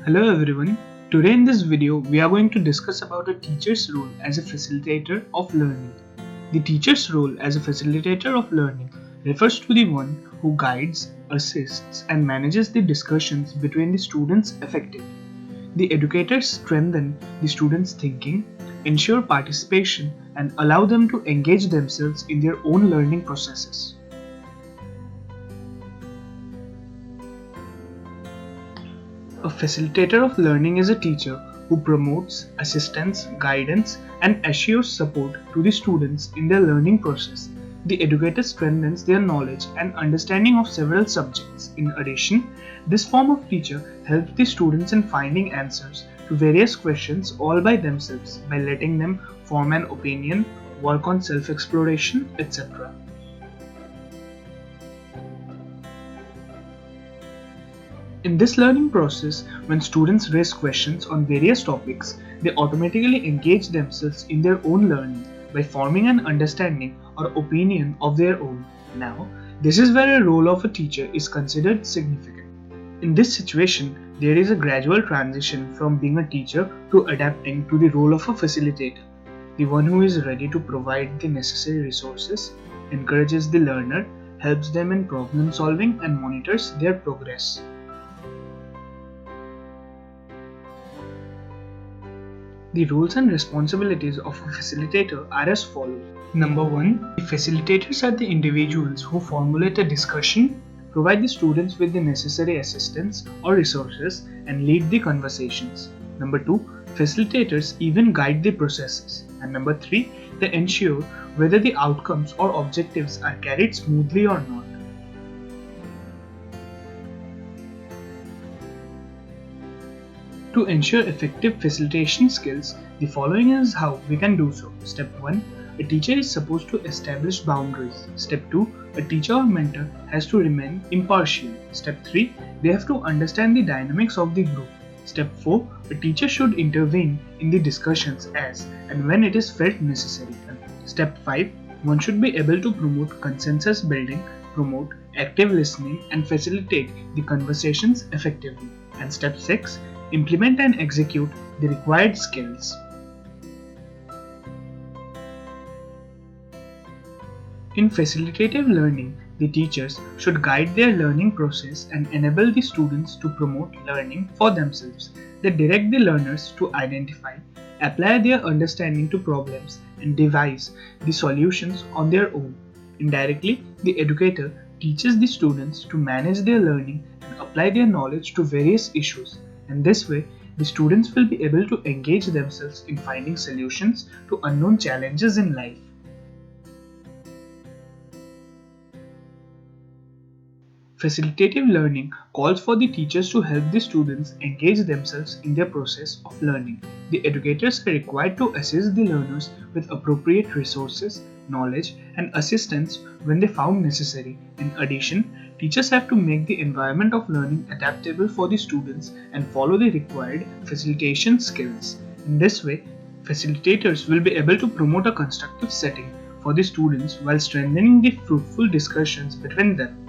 Hello everyone. Today in this video we are going to discuss about a teacher's role as a facilitator of learning. The teacher's role as a facilitator of learning refers to the one who guides, assists and manages the discussions between the students effectively. The educators strengthen the students' thinking, ensure participation and allow them to engage themselves in their own learning processes. A facilitator of learning is a teacher who promotes assistance, guidance, and assures support to the students in their learning process. The educator strengthens their knowledge and understanding of several subjects. In addition, this form of teacher helps the students in finding answers to various questions all by themselves by letting them form an opinion, work on self-exploration, etc. In this learning process, when students raise questions on various topics, they automatically engage themselves in their own learning by forming an understanding or opinion of their own. Now, this is where a role of a teacher is considered significant. In this situation, there is a gradual transition from being a teacher to adapting to the role of a facilitator, the one who is ready to provide the necessary resources, encourages the learner, helps them in problem solving and monitors their progress. The roles and responsibilities of a facilitator are as follows. Number 1. The facilitators are the individuals who formulate a discussion, provide the students with the necessary assistance or resources, and lead the conversations. Number 2. Facilitators even guide the processes. And number 3. They ensure whether the outcomes or objectives are carried smoothly or not. To ensure effective facilitation skills, the following is how we can do so. Step 1. A teacher is supposed to establish boundaries. Step 2. A teacher or mentor has to remain impartial. Step 3. They have to understand the dynamics of the group. Step 4. A teacher should intervene in the discussions as and when it is felt necessary. Step 5. One should be able to promote consensus building, promote active listening, and facilitate the conversations effectively. And step 6. Implement and execute the required skills. In facilitative learning, the teachers should guide their learning process and enable the students to promote learning for themselves. They direct the learners to identify, apply their understanding to problems, and devise the solutions on their own. Indirectly, the educator teaches the students to manage their learning and apply their knowledge to various issues. And this way, the students will be able to engage themselves in finding solutions to unknown challenges in life. Facilitative learning calls for the teachers to help the students engage themselves in their process of learning. The educators are required to assist the learners with appropriate resources, knowledge, and assistance when they found necessary. In addition, teachers have to make the environment of learning adaptable for the students and follow the required facilitation skills. In this way, facilitators will be able to promote a constructive setting for the students while strengthening the fruitful discussions between them.